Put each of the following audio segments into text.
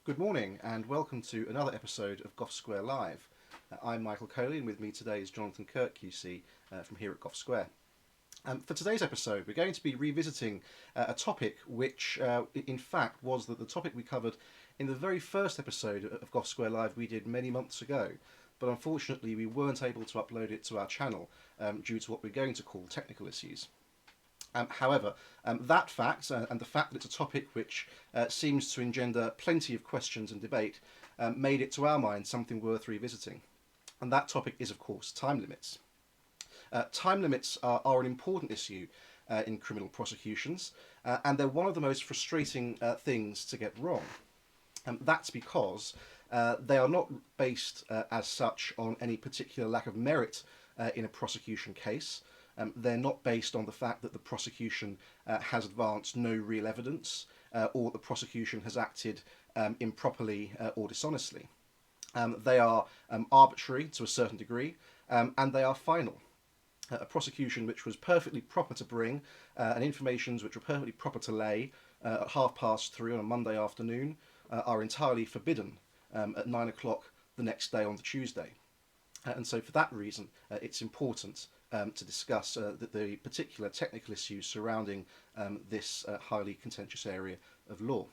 Good morning and welcome to another episode of Gough Square Live. I'm Michael Coley and with me today is Jonathan Kirk Q.C. From here at Gough Square. For today's episode we're going to be revisiting a topic which in fact was the topic we covered in the very first episode of Gough Square Live we did many months ago, but unfortunately we weren't able to upload it to our channel due to what we're going to call technical issues. However, that fact and the fact that it's a topic which seems to engender plenty of questions and debate made it to our mind something worth revisiting. And that topic is, of course, time limits. Time limits are an important issue in criminal prosecutions, and they're one of the most frustrating things to get wrong. That's because they are not based as such on any particular lack of merit in a prosecution case. They're not based on the fact that the prosecution has advanced no real evidence or the prosecution has acted improperly or dishonestly. They are arbitrary to a certain degree and they are final. A prosecution which was perfectly proper to bring and informations which were perfectly proper to lay at 3:30 on a Monday afternoon are entirely forbidden at 9 o'clock the next day on the Tuesday. And so for that reason it's important to discuss the particular technical issues surrounding this highly contentious area of law.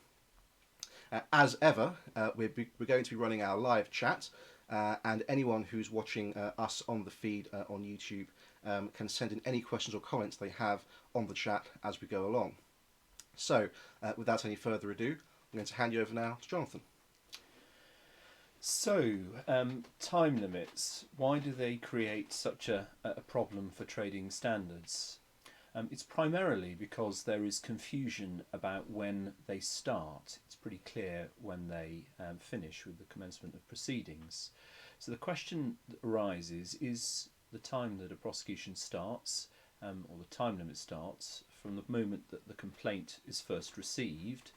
As ever, we're going to be running our live chat, and anyone who's watching us on the feed on YouTube can send in any questions or comments they have on the chat as we go along. So, without any further ado, I'm going to hand you over now to Jonathan. So, time limits, why do they create such a problem for trading standards? It's primarily because there is confusion about when they start. It's pretty clear when they finish with the commencement of proceedings. So the question that arises is the time that a prosecution starts, or the time limit starts, from the moment that the complaint is first received.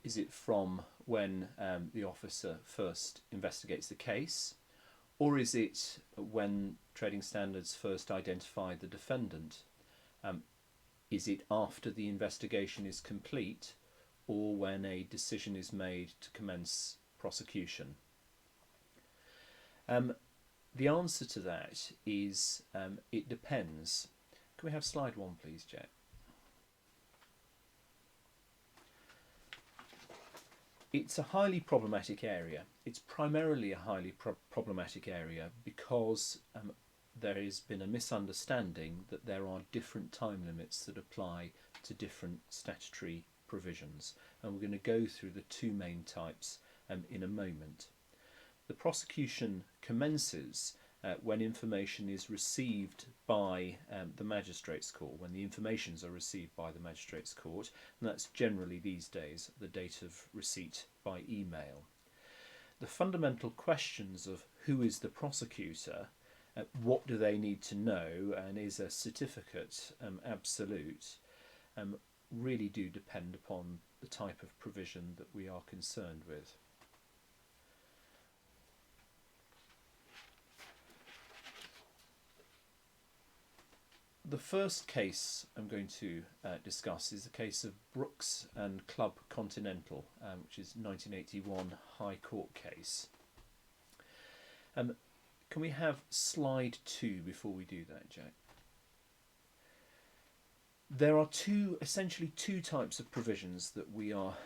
Is it from when the officer first investigates the case, or is it when trading standards first identify the defendant? Is it after the investigation is complete, or when a decision is made to commence prosecution? The answer to that is it depends. Can we have slide 1 please, Jack? It's a highly problematic area. It's primarily a highly problematic area because there has been a misunderstanding that there are different time limits that apply to different statutory provisions. And we're going to go through the two main types in a moment. The prosecution commences when information is received by the magistrate's court, when the informations are received by the magistrate's court, and that's generally these days the date of receipt by email. The fundamental questions of who is the prosecutor, what do they need to know, and is a certificate absolute, really do depend upon the type of provision that we are concerned with. The first case I'm going to discuss is the case of Brooks and Club Continental, which is 1981 High Court case. Can we have slide 2 before we do that, Jack? There are essentially two types of provisions that we are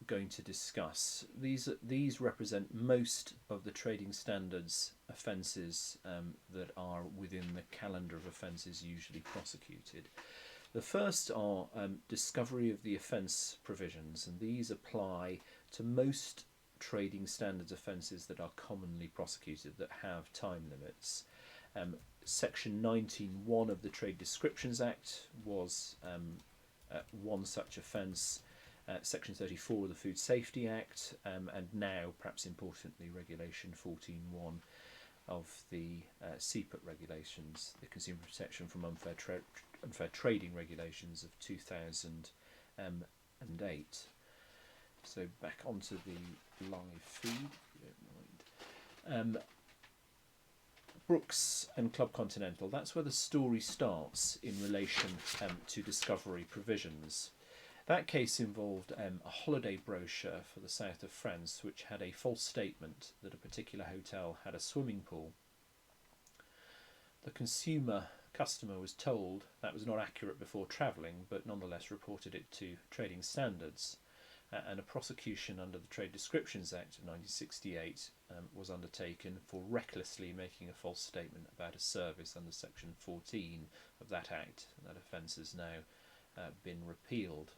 going to discuss. These represent most of the trading standards offences that are within the calendar of offences usually prosecuted. The first are discovery of the offence provisions, and these apply to most trading standards offences that are commonly prosecuted that have time limits. Section 19(1) of the Trade Descriptions Act was one such offence. Section 34 of the Food Safety Act, and now, perhaps importantly, Regulation 14(1) of the CPAT regulations, the Consumer Protection from Unfair Trading regulations of 2008. So back onto the live feed, if you don't mind. Brooks and Club Continental, that's where the story starts in relation to discovery provisions. That case involved a holiday brochure for the south of France which had a false statement that a particular hotel had a swimming pool. The customer was told that was not accurate before travelling, but nonetheless reported it to trading standards, and a prosecution under the Trade Descriptions Act of 1968 was undertaken for recklessly making a false statement about a service under section 14 of that act. That offence has now been repealed.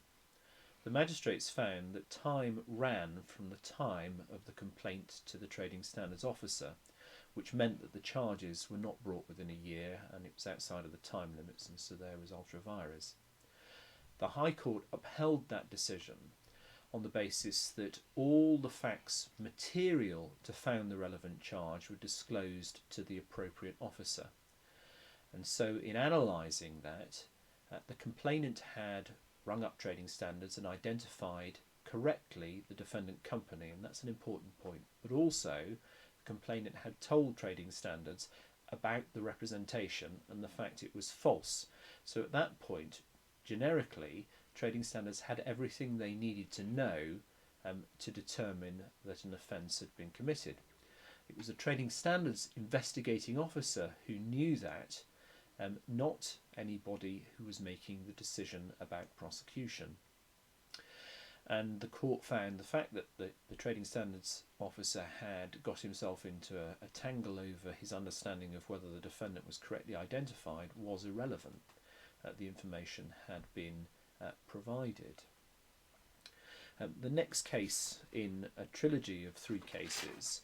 The magistrates found that time ran from the time of the complaint to the trading standards officer, which meant that the charges were not brought within a year, and it was outside of the time limits, and so there was ultra vires. The High Court upheld that decision on the basis that all the facts material to found the relevant charge were disclosed to the appropriate officer. And so in analysing that, the complainant had rung up trading standards and identified correctly the defendant company, and that's an important point. But also, the complainant had told trading standards about the representation and the fact it was false. So at that point, generically, trading standards had everything they needed to know to determine that an offence had been committed. It was the trading standards investigating officer who knew that, not anybody who was making the decision about prosecution. And the court found the fact that the trading standards officer had got himself into a tangle over his understanding of whether the defendant was correctly identified was irrelevant. The information had been provided. The next case in a trilogy of three cases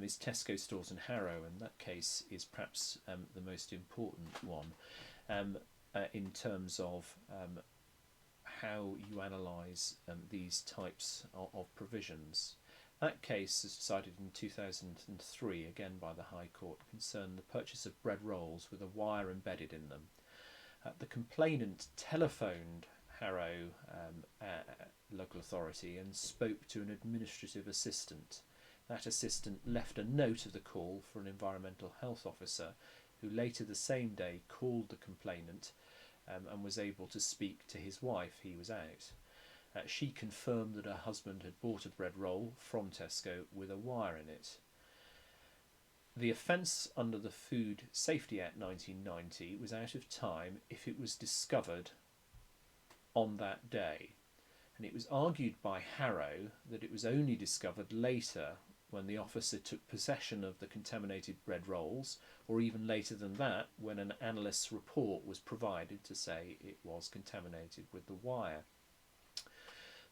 is Tesco Stores and Harrow, and that case is perhaps the most important one in terms of how you analyse these types of provisions. That case was decided in 2003, again by the High Court, concerned the purchase of bread rolls with a wire embedded in them. The complainant telephoned Harrow local authority and spoke to an administrative assistant. That assistant left a note of the call for an environmental health officer, who later the same day called the complainant and was able to speak to his wife. He was out. She confirmed that her husband had bought a bread roll from Tesco with a wire in it. The offence under the Food Safety Act 1990 was out of time if it was discovered on that day. And it was argued by Harrow that it was only discovered later when the officer took possession of the contaminated bread rolls, or even later than that when an analyst's report was provided to say it was contaminated with the wire.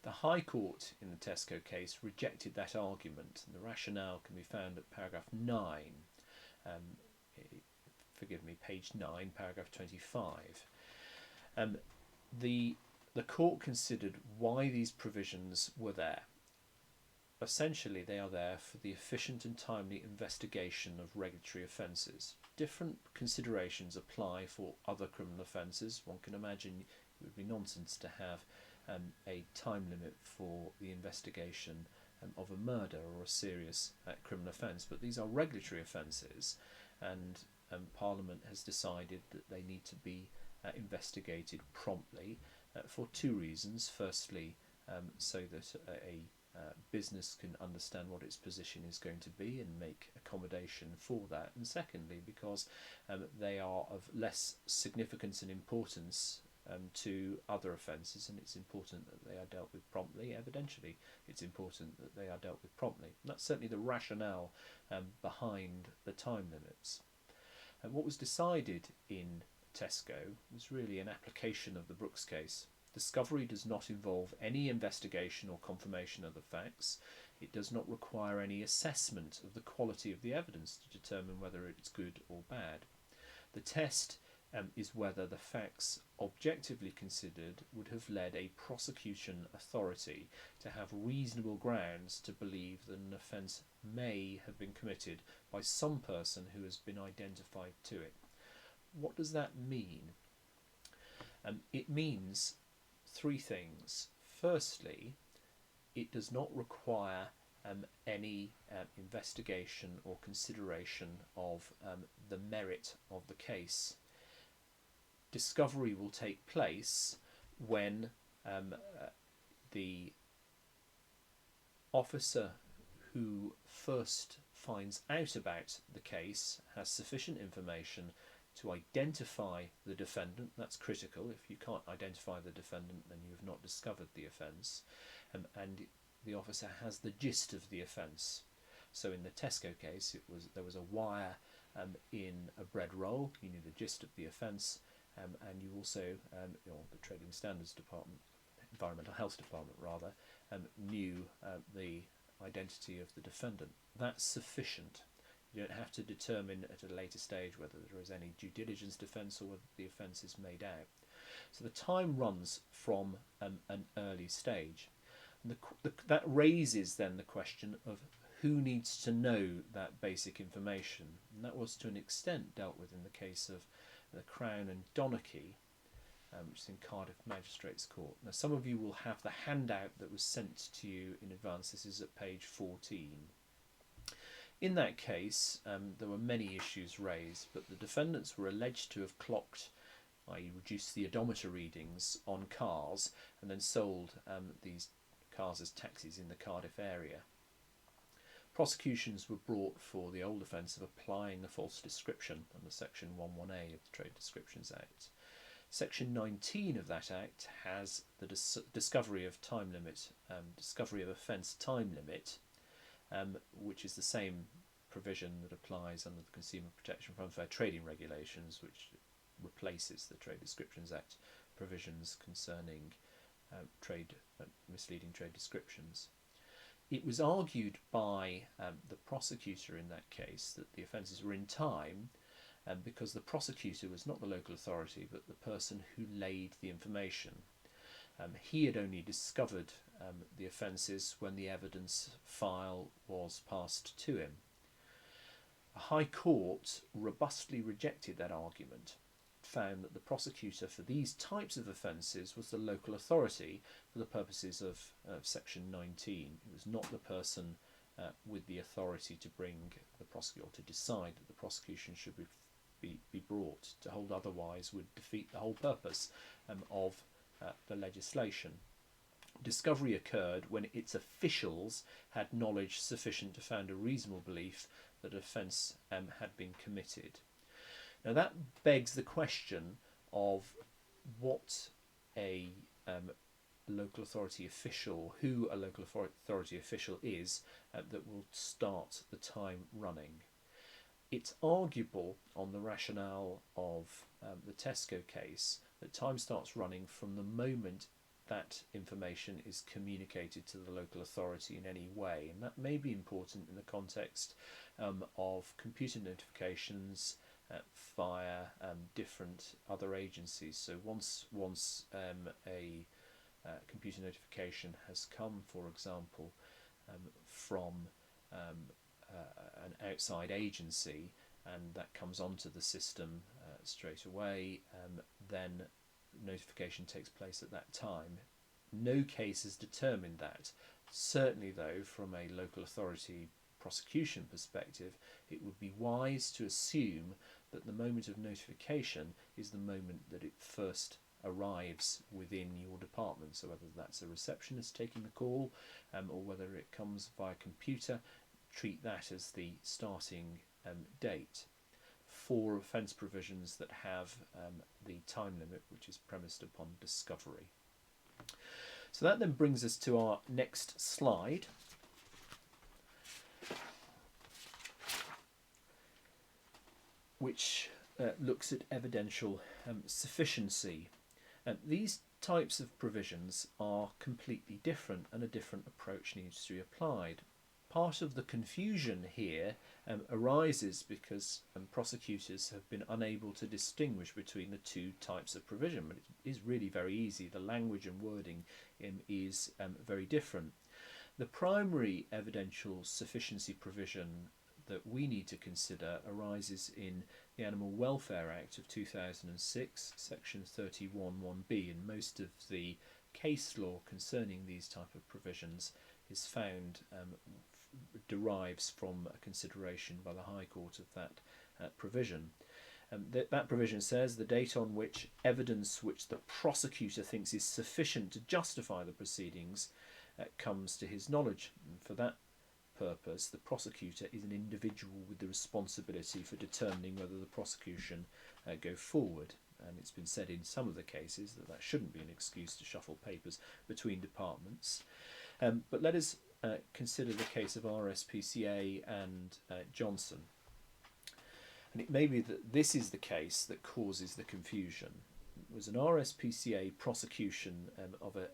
The High Court in the Tesco case rejected that argument, and the rationale can be found at paragraph 9, page 9, paragraph 25. The court considered why these provisions were there. Essentially, they are there for the efficient and timely investigation of regulatory offences. Different considerations apply for other criminal offences. One can imagine it would be nonsense to have a time limit for the investigation of a murder or a serious criminal offence, but these are regulatory offences, and Parliament has decided that they need to be investigated promptly for two reasons. Firstly, so that a business can understand what its position is going to be and make accommodation for that, and secondly because they are of less significance and importance to other offences, and it's important that they are dealt with promptly. Evidentially, it's important that they are dealt with promptly. And that's certainly the rationale behind the time limits. And what was decided in Tesco was really an application of the Brooks case. Discovery does not involve any investigation or confirmation of the facts. It does not require any assessment of the quality of the evidence to determine whether it's good or bad. The test is whether the facts objectively considered would have led a prosecution authority to have reasonable grounds to believe that an offence may have been committed by some person who has been identified to it. What does that mean? It means three things. Firstly, it does not require any investigation or consideration of the merit of the case. Discovery will take place when the officer who first finds out about the case has sufficient information to identify the defendant. That's critical. If you can't identify the defendant, then you have not discovered the offence, and the officer has the gist of the offence. So in the Tesco case, there was a wire in a bread roll. You knew the gist of the offence, and you also, the Trading Standards Department, Environmental Health Department rather, knew the identity of the defendant. That's sufficient. You don't have to determine at a later stage whether there is any due diligence defence or whether the offence is made out. So the time runs from an early stage. And that raises then the question of who needs to know that basic information. And that was to an extent dealt with in the case of the Crown and Donachie, which is in Cardiff Magistrates Court. Now some of you will have the handout that was sent to you in advance. This is at page 14. In that case, there were many issues raised, but the defendants were alleged to have clocked, i.e. reduced the odometer readings on cars and then sold these cars as taxis in the Cardiff area. Prosecutions were brought for the old offence of applying a false description under Section 11A of the Trade Descriptions Act. Section 19 of that Act has the discovery of time limit, discovery of offence time limit, which is the same provision that applies under the Consumer Protection for Unfair Trading Regulations, which replaces the Trade Descriptions Act provisions concerning misleading trade descriptions. It was argued by the prosecutor in that case that the offences were in time because the prosecutor was not the local authority but the person who laid the information. He had only discovered the offences when the evidence file was passed to him. A High Court robustly rejected that argument, found that the prosecutor for these types of offences was the local authority for the purposes of Section 19. It was not the person with the authority to bring the prosecution, or to decide that the prosecution should be brought. To hold otherwise would defeat the whole purpose of the legislation. Discovery occurred when its officials had knowledge sufficient to found a reasonable belief that an offence had been committed. Now that begs the question of what a local authority official, who a local authority official is that will start the time running. It's arguable on the rationale of the Tesco case that time starts running from the moment that information is communicated to the local authority in any way, and that may be important in the context of computer notifications via different other agencies. So once a computer notification has come, for example, from an outside agency, and that comes onto the system straight away, then notification takes place at that time. No case has determined that. Certainly though, from a local authority prosecution perspective, it would be wise to assume that the moment of notification is the moment that it first arrives within your department. So whether that's a receptionist taking the call or whether it comes via computer, treat that as the starting date. For offence provisions that have the time limit, which is premised upon discovery. So that then brings us to our next slide, which looks at evidential sufficiency. These types of provisions are completely different, and a different approach needs to be applied. Part of the confusion here arises because prosecutors have been unable to distinguish between the two types of provision, but it is really very easy. The language and wording is very different. The primary evidential sufficiency provision that we need to consider arises in the Animal Welfare Act of 2006, section 31(1)b, and most of the case law concerning these type of provisions is found derives from a consideration by the High Court of that provision. That provision says the date on which evidence which the prosecutor thinks is sufficient to justify the proceedings comes to his knowledge. And for that purpose, the prosecutor is an individual with the responsibility for determining whether the prosecution go forward. And it's been said in some of the cases that that shouldn't be an excuse to shuffle papers between departments. But let us consider the case of RSPCA and Johnson. And it may be that this is the case that causes the confusion. It was an RSPCA prosecution of a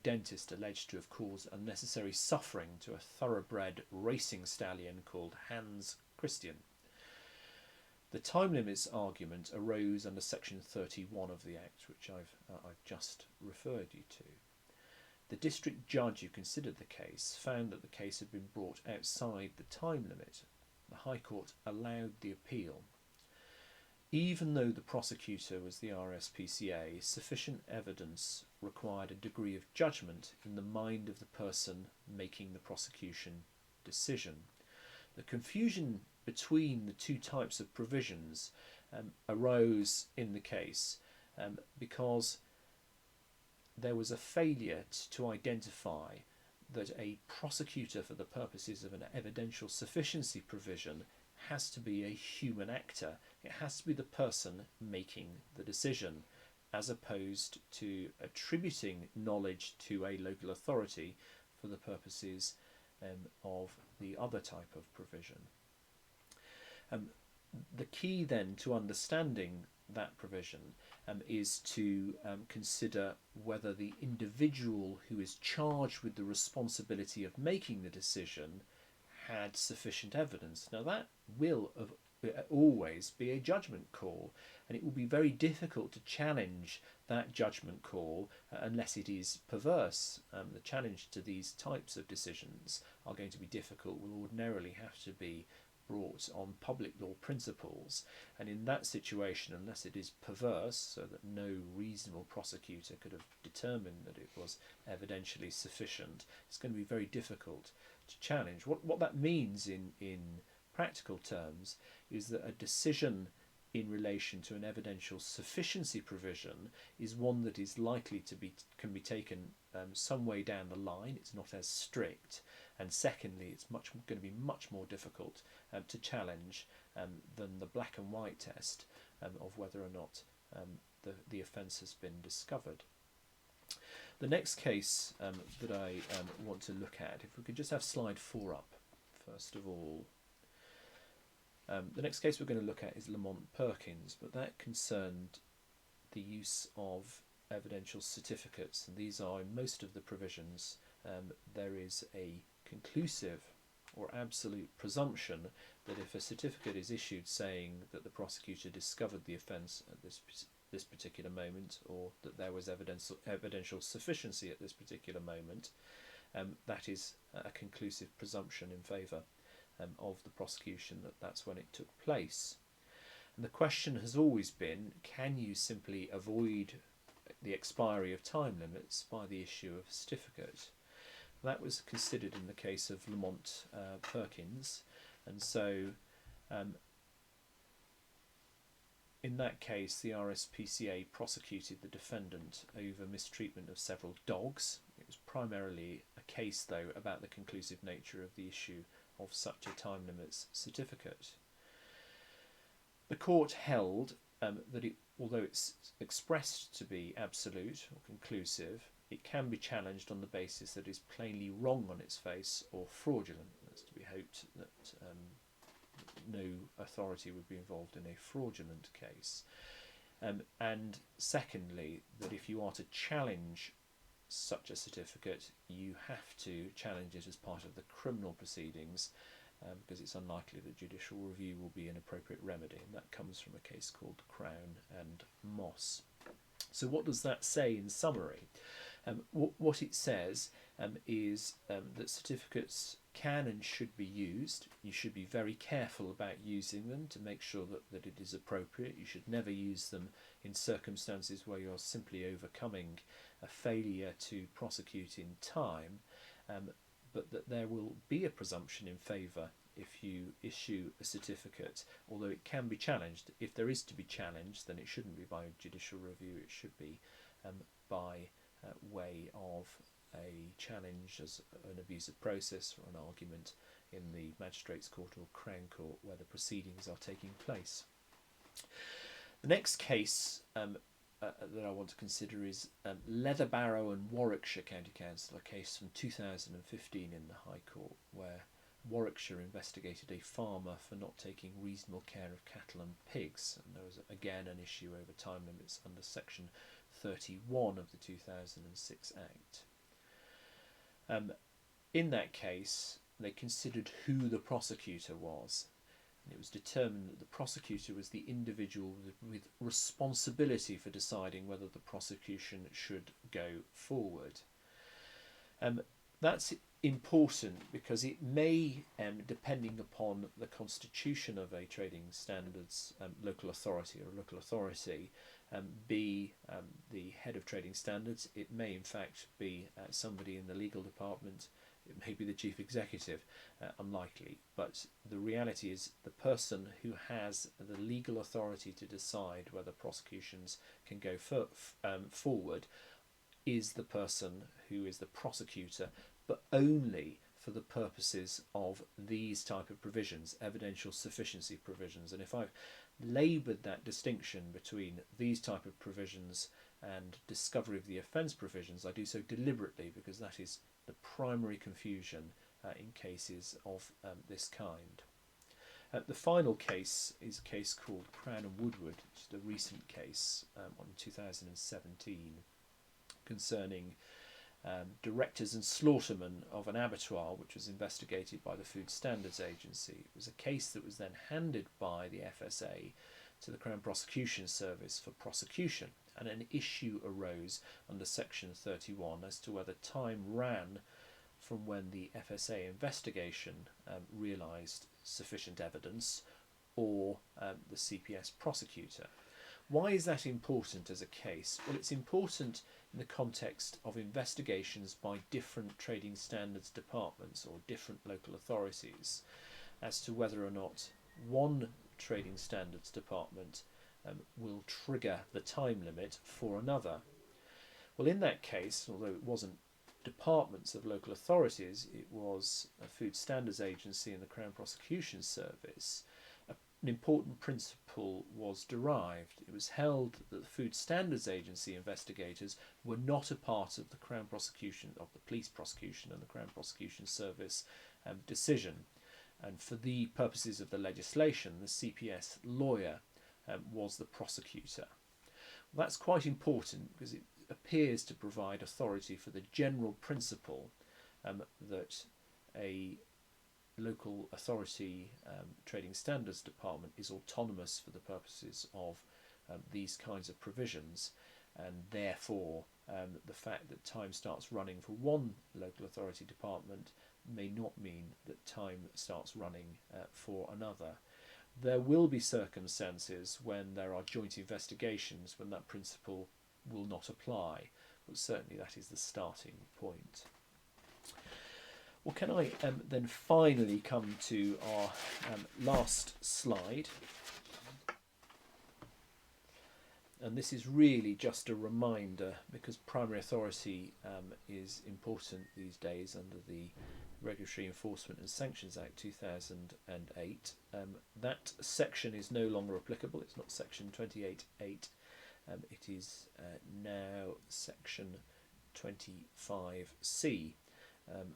dentist alleged to have caused unnecessary suffering to a thoroughbred racing stallion called Hans Christian. The time limits argument arose under section 31 of the Act, which I've just referred you to. The district judge who considered the case found that the case had been brought outside the time limit. The High Court allowed the appeal. Even though the prosecutor was the RSPCA, sufficient evidence required a degree of judgment in the mind of the person making the prosecution decision. The confusion between the two types of provisions arose in the case because there was a failure to identify that a prosecutor for the purposes of an evidential sufficiency provision has to be a human actor. It has to be the person making the decision, as opposed to attributing knowledge to a local authority for the purposes of the other type of provision. The key then to understanding that provision is to consider whether the individual who is charged with the responsibility of making the decision had sufficient evidence. Now that will always be a judgment call, and it will be very difficult to challenge that judgment call unless it is perverse. The challenge to these types of decisions are going to be difficult, will ordinarily have to be brought on public law principles, and in that situation, unless it is perverse, so that no reasonable prosecutor could have determined that it was evidentially sufficient, it's going to be very difficult to challenge. What that means in practical terms is that a decision in relation to an evidential sufficiency provision is one that is likely to can be taken some way down the line. It's not as strict, and secondly, it's going to be much more difficult to challenge than the black and white test of whether or not the offence has been discovered. The next case that I want to look at, if we could just have slide 4 up first of all. The next case we're going to look at is Lamont Perkins, but that concerned the use of evidential certificates, and these are in most of the provisions. There is a conclusive or absolute presumption that if a certificate is issued saying that the prosecutor discovered the offence at this particular moment, or that there was evidential sufficiency at this particular moment, that is a conclusive presumption in favour of the prosecution that that's when it took place. And the question has always been, can you simply avoid the expiry of time limits by the issue of a certificate? That was considered in the case of Lamont Perkins, and so in that case the RSPCA prosecuted the defendant over mistreatment of several dogs. It was primarily a case though about the conclusive nature of the issue of such a time limits certificate. The court held that although it's expressed to be absolute or conclusive, it can be challenged on the basis that it is plainly wrong on its face or fraudulent. It's to be hoped that no authority would be involved in a fraudulent case. And secondly, that if you are to challenge such a certificate, you have to challenge it as part of the criminal proceedings, because it's unlikely that judicial review will be an appropriate remedy, and that comes from a case called Crown and Moss. So what does that say in summary? What it says is that certificates can and should be used. You should be very careful about using them to make sure that it is appropriate. You should never use them in circumstances where you're simply overcoming a failure to prosecute in time, but that there will be a presumption in favour if you issue a certificate, although it can be challenged. If there is to be challenged, then it shouldn't be by judicial review, it should be by way of a challenge as an abuse of process or an argument in the Magistrates' Court or Crown Court where the proceedings are taking place. The next case that I want to consider is Leatherbarrow and Warwickshire County Council, a case from 2015 in the High Court where Warwickshire investigated a farmer for not taking reasonable care of cattle and pigs, and there was again an issue over time limits under section 31 of the 2006 Act. In that case, they considered who the prosecutor was, and it was determined that the prosecutor was the individual with responsibility for deciding whether the prosecution should go forward. That's important because it may, depending upon the constitution of a trading standards local authority or local authority, be the head of trading standards. It may in fact be somebody in the legal department. It may be the chief executive, unlikely, but the reality is the person who has the legal authority to decide whether prosecutions can go forward is the person who is the prosecutor, but only for the purposes of these type of provisions, evidential sufficiency provisions. And if I've laboured that distinction between these type of provisions and discovery of the offence provisions, I do so deliberately because that is the primary confusion in cases of this kind. The final case is a case called Crown and Woodward, which is a recent case on 2017 concerning directors and slaughtermen of an abattoir which was investigated by the Food Standards Agency. It was a case that was then handed by the FSA to the Crown Prosecution Service for prosecution, and an issue arose under section 31 as to whether time ran from when the FSA investigation realised sufficient evidence or the CPS prosecutor. Why is that important as a case? Well, it's important in the context of investigations by different trading standards departments or different local authorities as to whether or not one trading standards department will trigger the time limit for another. Well, in that case, although it wasn't departments of local authorities, it was a Food Standards Agency and the Crown Prosecution Service, an important principle was derived. It was held that the Food Standards Agency investigators were not a part of the Crown Prosecution, of the Police Prosecution and the Crown Prosecution Service decision. And for the purposes of the legislation, the CPS lawyer was the prosecutor. Well, that's quite important because it appears to provide authority for the general principle that a local authority trading standards department is autonomous for the purposes of these kinds of provisions, and therefore the fact that time starts running for one local authority department may not mean that time starts running for another. There will be circumstances when there are joint investigations when that principle will not apply, but certainly that is the starting point. Well, can I then finally come to our last slide? And this is really just a reminder, because primary authority is important these days under the Regulatory Enforcement and Sanctions Act 2008. That section is no longer applicable. It's not section 28.8. It is now section 25C.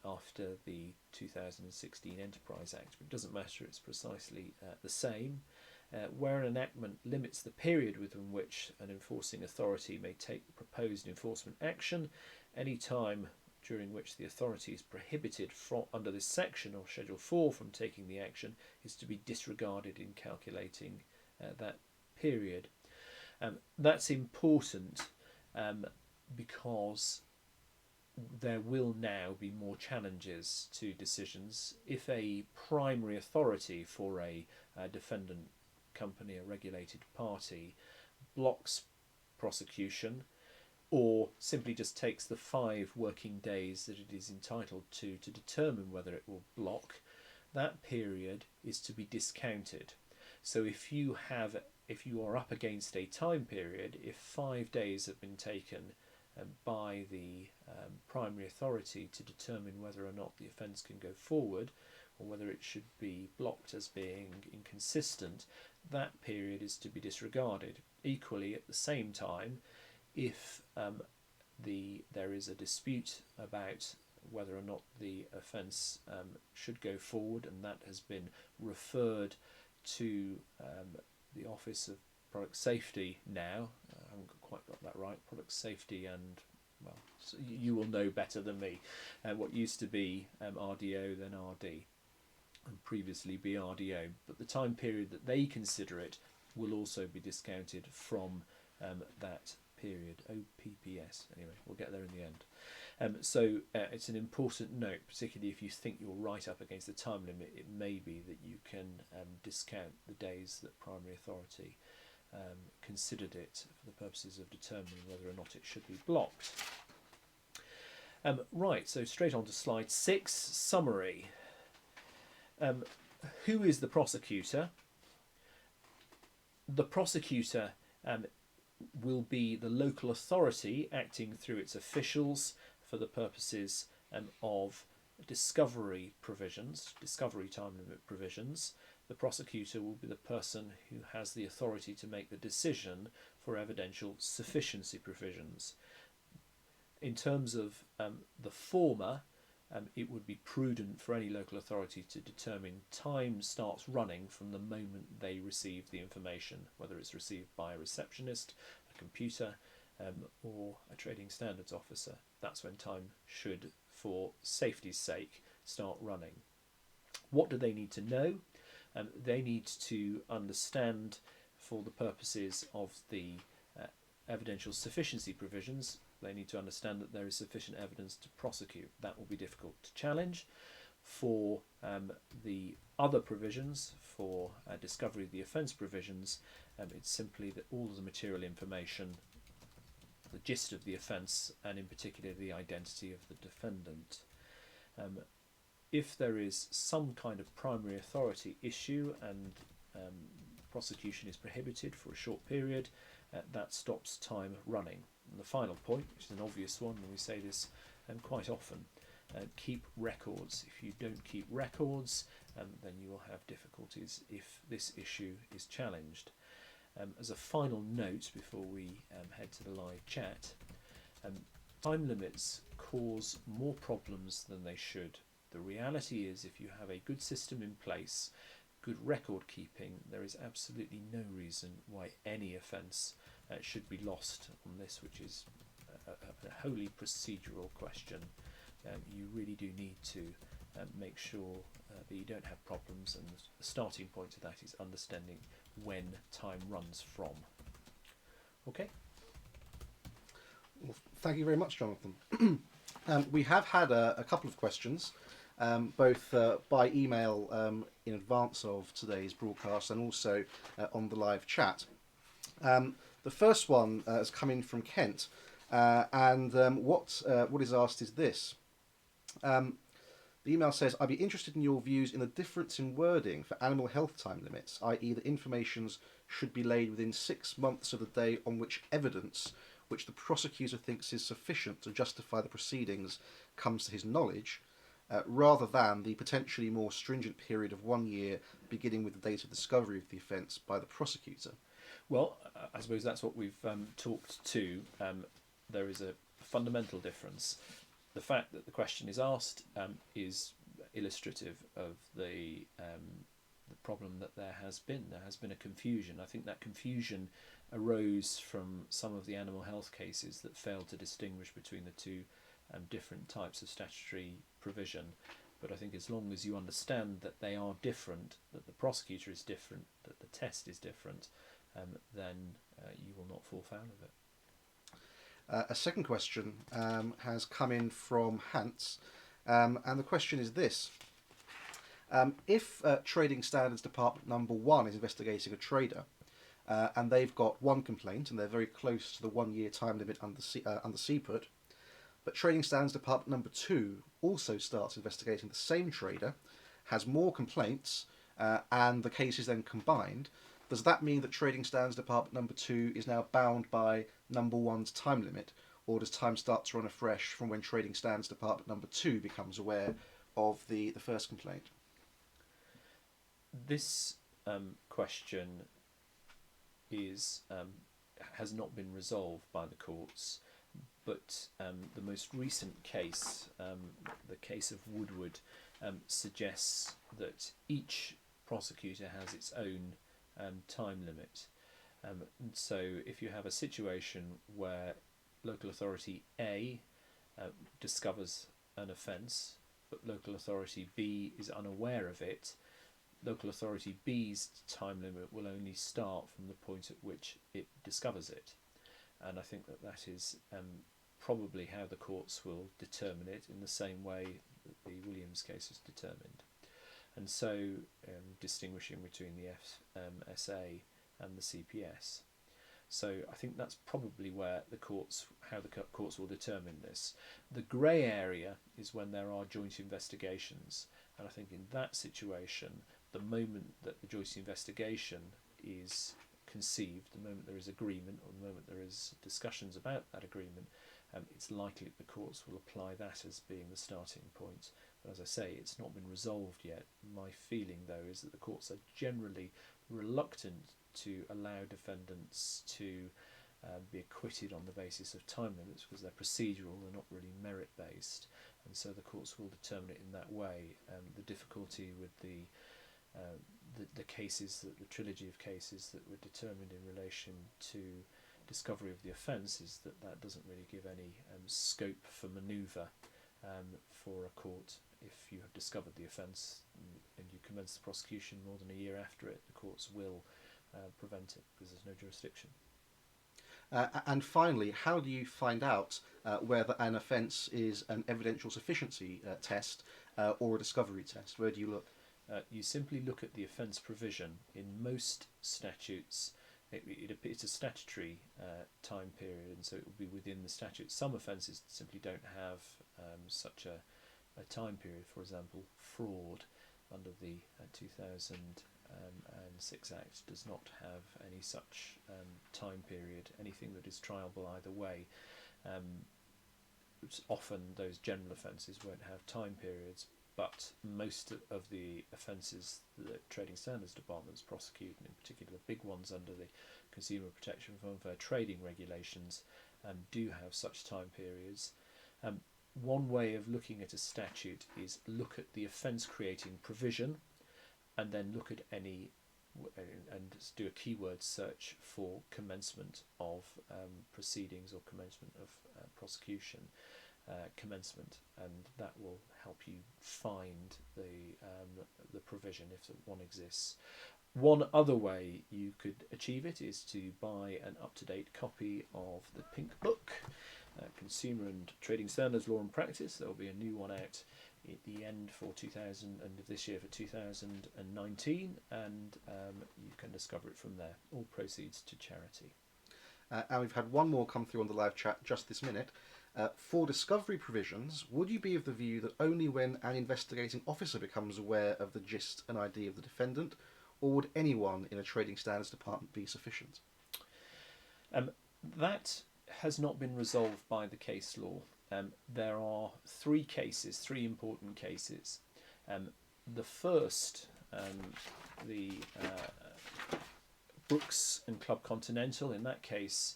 After the 2016 Enterprise Act, but it doesn't matter, it's precisely the same. Where an enactment limits the period within which an enforcing authority may take the proposed enforcement action, any time during which the authority is prohibited under this section or Schedule 4 from taking the action is to be disregarded in calculating that period. That's important because there will now be more challenges to decisions. If a primary authority for a defendant company, a regulated party, blocks prosecution or simply just takes the 5 working days that it is entitled to determine whether it will block, that period is to be discounted. So if you are up against a time period, if 5 days have been taken by the primary authority to determine whether or not the offence can go forward, or whether it should be blocked as being inconsistent, that period is to be disregarded. Equally, at the same time, if there is a dispute about whether or not the offence should go forward, and that has been referred to the Office of Product Safety now. I haven't quite got that right. Product Safety and, well, so you will know better than me. What used to be RDO, then RD, and previously BRDO. But the time period that they consider it will also be discounted from that period. OPPS. Anyway, we'll get there in the end. So it's an important note, particularly if you think you're right up against the time limit. It may be that you can discount the days that primary authority considered it for the purposes of determining whether or not it should be blocked. Right, so straight on to slide 6, summary. Who is the prosecutor? The prosecutor will be the local authority acting through its officials for the purposes of discovery provisions, discovery time limit provisions. The prosecutor will be the person who has the authority to make the decision for evidential sufficiency provisions. In terms of the former, it would be prudent for any local authority to determine time starts running from the moment they receive the information, whether it's received by a receptionist, a computer, or a trading standards officer. That's when time should, for safety's sake, start running. What do they need to know? They need to understand, for the purposes of the evidential sufficiency provisions, they need to understand that there is sufficient evidence to prosecute. That will be difficult to challenge. For the other provisions, for discovery of the offence provisions, it's simply that all of the material information, the gist of the offence, and in particular the identity of the defendant. If there is some kind of primary authority issue and prosecution is prohibited for a short period, that stops time running. And the final point, which is an obvious one, and we say this quite often, keep records. If you don't keep records, then you will have difficulties if this issue is challenged. As a final note before we head to the live chat, time limits cause more problems than they should. The reality is, if you have a good system in place, good record keeping, there is absolutely no reason why any offence should be lost on this, which is a wholly procedural question. You really do need to make sure that you don't have problems, and the starting point of that is understanding when time runs from. Okay. Well, thank you very much, Jonathan. We have had a couple of questions, both by email in advance of today's broadcast and also on the live chat. The first one has come in from Kent, and what is asked is this. The email says, I'd be interested in your views in the difference in wording for animal health time limits, i.e. that informations should be laid within 6 months of the day on which evidence, which the prosecutor thinks is sufficient to justify the proceedings, comes to his knowledge, rather than the potentially more stringent period of 1 year beginning with the date of discovery of the offence by the prosecutor. Well, I suppose that's what we've talked to. There is a fundamental difference. The fact that the question is asked is illustrative of the problem that there has been. There has been a confusion. I think that confusion arose from some of the animal health cases that failed to distinguish between the two different types of statutory provision. But I think as long as you understand that they are different, that the prosecutor is different, that the test is different, then you will not fall foul of it. A second question has come in from Hans, and the question is this. If Trading Standards Department number 1 is investigating a trader, and they've got one complaint and they're very close to the 1 year time limit under CPUT, but Trading Standards Department number 2 also starts investigating the same trader, has more complaints and the case is then combined, does that mean that Trading Standards Department number 2 is now bound by number 1's time limit, or does time start to run afresh from when Trading Standards Department number 2 becomes aware of the first complaint? This question is has not been resolved by the courts, but the most recent case, the case of Woodward, suggests that each prosecutor has its own time limit. And so if you have a situation where local authority A discovers an offence, but local authority B is unaware of it, local authority B's time limit will only start from the point at which it discovers it. And I think that that is probably how the courts will determine it, in the same way that the Williams case is determined. And so distinguishing between the FSA and the CPS. So I think that's probably where how the courts will determine this. The grey area is when there are joint investigations, and I think in that situation, the moment that the joint investigation is conceived, the moment there is agreement, or the moment there is discussions about that agreement, it's likely that the courts will apply that as being the starting point. But as I say, it's not been resolved yet. My feeling, though, is that the courts are generally reluctant to allow defendants to be acquitted on the basis of time limits, because they're procedural, they're not really merit-based, and so the courts will determine it in that way. The difficulty with the cases, the trilogy of cases that were determined in relation to discovery of the offence, is that that doesn't really give any scope for manoeuvre for a court. If you have discovered the offence and you commence the prosecution more than a year after it, the courts will prevent it, because there's no jurisdiction. And finally, how do you find out whether an offence is an evidential sufficiency test or a discovery test? Where do you look? You simply look at the offence provision. In most statutes, it's a statutory time period, and so it will be within the statute. Some offences simply don't have such a time period. For example, fraud under the 2006 Act does not have any such time period. Anything that is triable either way, often those general offences won't have time periods, but most of the offences that Trading Standards Departments prosecute, and in particular the big ones under the Consumer Protection for Unfair Trading regulations, do have such time periods. One way of looking at a statute is look at the offence creating provision, and then look at any and do a keyword search for commencement of proceedings or commencement of prosecution. Commencement, and that will help you find the provision if one exists. One other way you could achieve it is to buy an up-to-date copy of the Pink Book, Consumer and Trading Standards Law and Practice. There will be a new one out at the end for 2000 and of this year for 2019, and you can discover it from there. All proceeds to charity. And we've had one more come through on the live chat just this minute. For discovery provisions, would you be of the view that only when an investigating officer becomes aware of the gist and idea of the defendant, or would anyone in a Trading Standards Department be sufficient? That has not been resolved by the case law. There are three important cases. The first, the Brooks and Club Continental, in that case,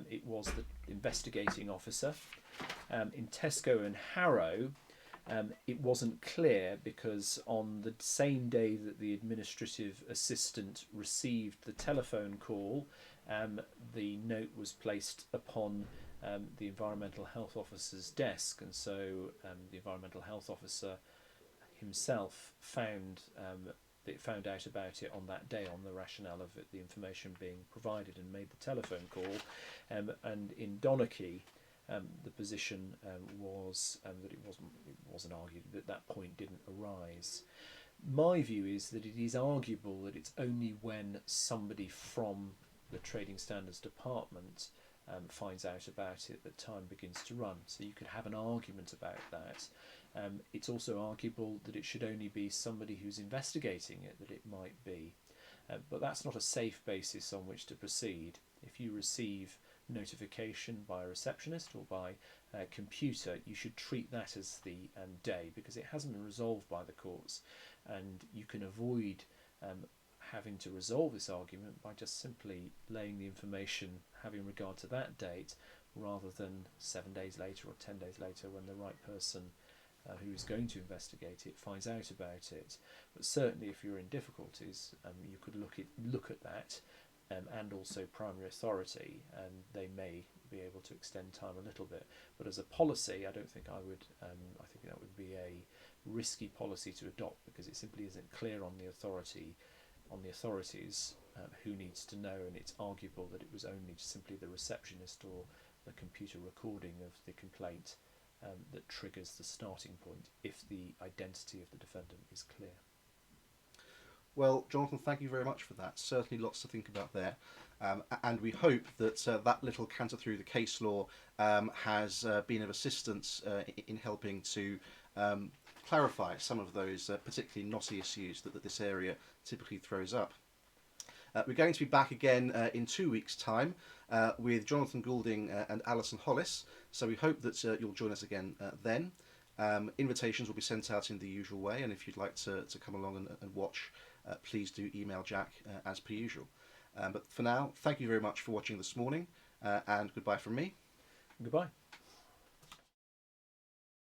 it was the investigating officer. In Tesco and Harrow, it wasn't clear, because on the same day that the administrative assistant received the telephone call, the note was placed upon the environmental health officer's desk, and so the environmental health officer himself found out about it on that day, on the rationale of it, the information being provided, and made the telephone call. And in Donachie, the position was that it wasn't argued that that point didn't arise. My view is that it is arguable that it's only when somebody from the Trading Standards Department finds out about it, that time begins to run. So you could have an argument about that. It's also arguable that it should only be somebody who's investigating it that it might be. But that's not a safe basis on which to proceed. If you receive notification by a receptionist or by a computer, you should treat that as the day, because it hasn't been resolved by the courts, and you can avoid having to resolve this argument by just simply laying the information having regard to that date, rather than 7 days later or 10 days later when the right person who is going to investigate it finds out about it. But certainly if you're in difficulties, you could look at that, and also primary authority, and they may be able to extend time a little bit. But as a policy, I don't think I would. I think that would be a risky policy to adopt, because it simply isn't clear on the authorities who needs to know, and it's arguable that it was only simply the receptionist or the computer recording of the complaint that triggers the starting point if the identity of the defendant is clear. Well, Jonathan, thank you very much for that. Certainly lots to think about there. And we hope that that little canter through the case law has been of assistance in helping to clarify some of those particularly knotty issues that this area typically throws up. We're going to be back again in 2 weeks' time with Jonathan Goulding and Alison Hollis, so we hope that you'll join us again then. Invitations will be sent out in the usual way, and if you'd like to come along and watch, please do email Jack as per usual. But for now, thank you very much for watching this morning, and goodbye from me. Goodbye.